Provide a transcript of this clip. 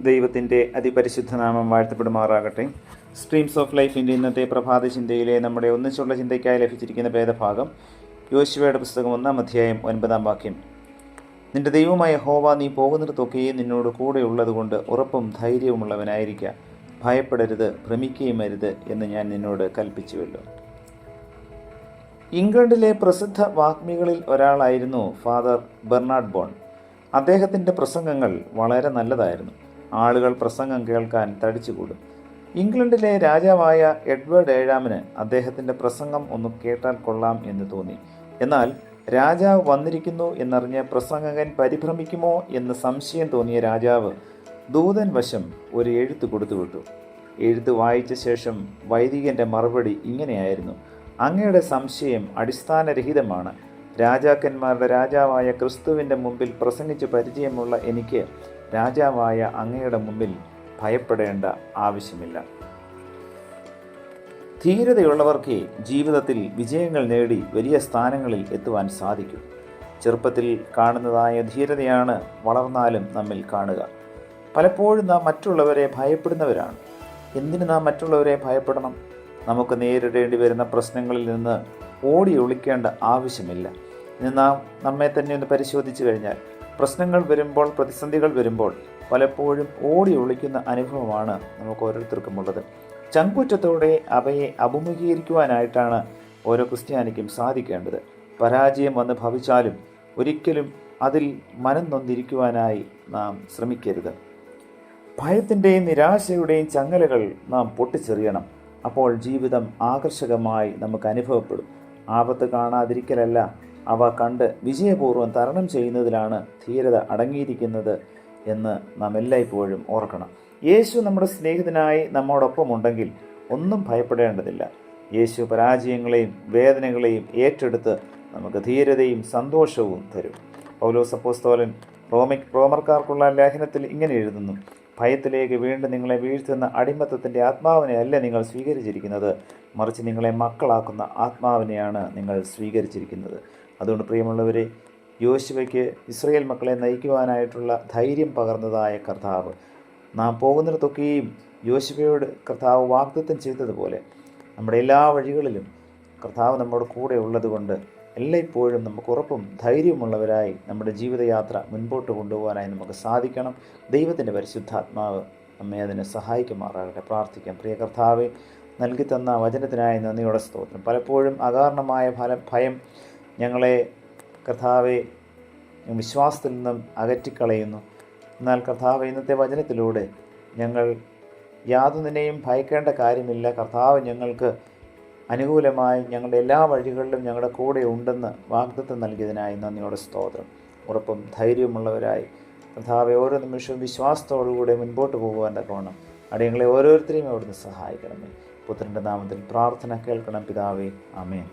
ദൈവത്തിൻ്റെ അതിപരിശുദ്ധ നാമം വാഴ്ത്തപ്പെടുമാറാകട്ടെ. സ്ട്രീംസ് ഓഫ് ലൈഫിൻ്റെ ഇന്നത്തെ പ്രഭാത ചിന്തയിലെ നമ്മുടെ ഒന്നിച്ചുള്ള ചിന്തയ്ക്കായി ലഭിച്ചിരിക്കുന്ന ഭേദഭാഗം യോശുവയുടെ പുസ്തകം 1-ാം അധ്യായം 9-ാം വാക്യം. നിന്റെ ദൈവമായ യഹോവ നീ പോകുന്നിടത്തൊക്കെയും നിന്നോട് കൂടെ ഉള്ളതുകൊണ്ട് ഉറപ്പും ധൈര്യവുമുള്ളവനായിരിക്കുക. ഭയപ്പെടരുത്, ഭ്രമിക്കുകയും അരുത് എന്ന് ഞാൻ നിന്നോട് കൽപ്പിച്ചുവല്ലോ. ഇംഗ്ലണ്ടിലെ പ്രസിദ്ധ വാഗ്മികളിൽ ഒരാളായിരുന്നു ഫാദർ ബെർണാഡ് ബോൺ. അദ്ദേഹത്തിൻ്റെ പ്രസംഗങ്ങൾ വളരെ നല്ലതായിരുന്നു. ആളുകൾ പ്രസംഗം കേൾക്കാൻ തടിച്ചുകൂടും. ഇംഗ്ലണ്ടിലെ രാജാവായ എഡ്വേർഡ് 7-ന് അദ്ദേഹത്തിൻ്റെ പ്രസംഗം ഒന്ന് കേട്ടാൽ കൊള്ളാം എന്ന് തോന്നി. എന്നാൽ രാജാവ് വന്നിരിക്കുന്നു എന്നറിഞ്ഞ് പ്രസംഗകൻ പരിഭ്രമിക്കുമോ എന്ന് സംശയം തോന്നിയ രാജാവ് ദൂതൻ വശം ഒരു എഴുത്ത് കൊടുത്തുവിട്ടു. എഴുത്ത് വായിച്ച ശേഷം വൈദികൻ്റെ മറുപടി ഇങ്ങനെയായിരുന്നു: അങ്ങയുടെ സംശയം അടിസ്ഥാനരഹിതമാണ്. രാജാക്കന്മാരുടെ രാജാവായ ക്രിസ്തുവിൻ്റെ മുമ്പിൽ പ്രസംഗിച്ച് പരിചയമുള്ള എനിക്ക് രാജാവായ അങ്ങയുടെ മുമ്പിൽ ഭയപ്പെടേണ്ട ആവശ്യമില്ല. ധീരതയുള്ളവർക്ക് ജീവിതത്തിൽ വിജയങ്ങൾ നേടി വലിയ സ്ഥാനങ്ങളിൽ എത്തുവാൻ സാധിക്കും. ചെറുപ്പത്തിൽ കാണുന്നതായ ധീരതയാണ് വളർന്നാലും നമ്മിൽ കാണുക. പലപ്പോഴും നാം മറ്റുള്ളവരെ ഭയപ്പെടുന്നവരാണ്. എന്തിന് നാം മറ്റുള്ളവരെ ഭയപ്പെടണം? നമുക്ക് നേരിടേണ്ടി വരുന്ന പ്രശ്നങ്ങളിൽ നിന്ന് ഓടി ഒളിക്കേണ്ട ആവശ്യമില്ല. ഇന്ന് നാം നമ്മെ തന്നെ ഒന്ന് പരിശോധിച്ചു കഴിഞ്ഞാൽ പ്രശ്നങ്ങൾ വരുമ്പോൾ, പ്രതിസന്ധികൾ വരുമ്പോൾ പലപ്പോഴും ഓടി ഒളിക്കുന്ന അനുഭവമാണ് നമുക്ക് ഓരോരുത്തർക്കും ഉള്ളത്. ചങ്കൂറ്റത്തോടെ അവയെ അഭിമുഖീകരിക്കുവാനായിട്ടാണ് ഓരോ ക്രിസ്ത്യാനിക്കും സാധിക്കേണ്ടത്. പരാജയം വന്ന് ഭവിച്ചാലും ഒരിക്കലും അതിൽ മനം നൊന്നിരിക്കുവാനായി നാം ശ്രമിക്കരുത്. ഭയത്തിൻ്റെയും നിരാശയുടെയും ചങ്ങലകൾ നാം പൊട്ടിച്ചെറിയണം. അപ്പോൾ ജീവിതം ആകർഷകമായി നമുക്ക് അനുഭവപ്പെടും. ആപത്ത് കാണാതിരിക്കലല്ല, അവ കണ്ട് വിജയപൂർവ്വം തരണം ചെയ്യുന്നതിലാണ് ധീരത അടങ്ങിയിരിക്കുന്നത് എന്ന് നാം എല്ലായ്പ്പോഴും ഓർക്കണം. യേശു നമ്മുടെ സ്നേഹിതനായി നമ്മോടൊപ്പമുണ്ടെങ്കിൽ ഒന്നും ഭയപ്പെടേണ്ടതില്ല. യേശു പരാജയങ്ങളെയും വേദനകളെയും ഏറ്റെടുത്ത് നമുക്ക് ധീരതയും സന്തോഷവും തരും. പൗലോസ് അപ്പോസ്തലൻ റോമർക്കാർക്കുള്ള ലേഖനത്തിൽ ഇങ്ങനെ എഴുതുന്നു: ഭയത്തിലേക്ക് വീണ്ടും നിങ്ങളെ വീഴ്ത്തുന്ന അടിമത്തത്തിൻ്റെ ആത്മാവിനെ അല്ല നിങ്ങൾ സ്വീകരിച്ചിരിക്കുന്നത്, മറിച്ച് നിങ്ങളെ മക്കളാക്കുന്ന ആത്മാവിനെയാണ് നിങ്ങൾ സ്വീകരിച്ചിരിക്കുന്നത്. അതുകൊണ്ട് പ്രിയമുള്ളവരെ, യോശുവയ്ക്ക് ഇസ്രായേൽ മക്കളെ നയിക്കുവാനായിട്ടുള്ള ധൈര്യം പകർന്നതായ കർത്താവ്, നാം പോകുന്നിടത്തൊക്കെയും യോശുവയോട് കർത്താവ് വാഗ്ദത്തം ചെയ്തതുപോലെ നമ്മുടെ എല്ലാ വഴികളിലും കർത്താവ് നമ്മുടെ കൂടെ ഉള്ളതുകൊണ്ട് എല്ലായ്പ്പോഴും നമുക്ക് ഉറപ്പും ധൈര്യമുള്ളവരായി നമ്മുടെ ജീവിതയാത്ര മുൻപോട്ട് കൊണ്ടുപോകാനായി നമുക്ക് സാധിക്കണം. ദൈവത്തിൻ്റെ പരിശുദ്ധാത്മാവ് നമ്മെ അതിന് സഹായിക്കുമാറാകട്ടെ. പ്രാർത്ഥിക്കാം. പ്രിയ കർത്താവെ, നൽകി തന്ന വചനത്തിനായി നന്ദിയോടെ സ്തോത്രം. പലപ്പോഴും അകാരണമായ ഭയം ഞങ്ങളെ കർത്താവെ വിശ്വാസത്തിൽ നിന്നും അകറ്റിക്കളയുന്നു. എന്നാൽ കർത്താവ് ഇന്നത്തെ വചനത്തിലൂടെ ഞങ്ങൾ യാതൊന്നിനെയും ഭയക്കേണ്ട കാര്യമില്ല. കർത്താവ് ഞങ്ങൾക്ക് അനുകൂലമായി ഞങ്ങളുടെ എല്ലാ വഴികളിലും ഞങ്ങളുടെ കൂടെ ഉണ്ടെന്ന് വാഗ്ദത്തം നൽകിയതിനായി നന്ദിയോടെ സ്തോത്രം. ഉറപ്പും ധൈര്യമുള്ളവരായി കർത്താവെ ഓരോ നിമിഷവും വിശ്വാസത്തോടുകൂടെ മുൻപോട്ട് പോകുവാൻ തക്കവണ്ണം അടിയങ്ങളെ ഓരോരുത്തരെയും അവിടുന്ന് സഹായിക്കണമേ. പുത്രൻ്റെ നാമത്തിൽ പ്രാർത്ഥന കേൾക്കണം പിതാവേ. ആമേൻ.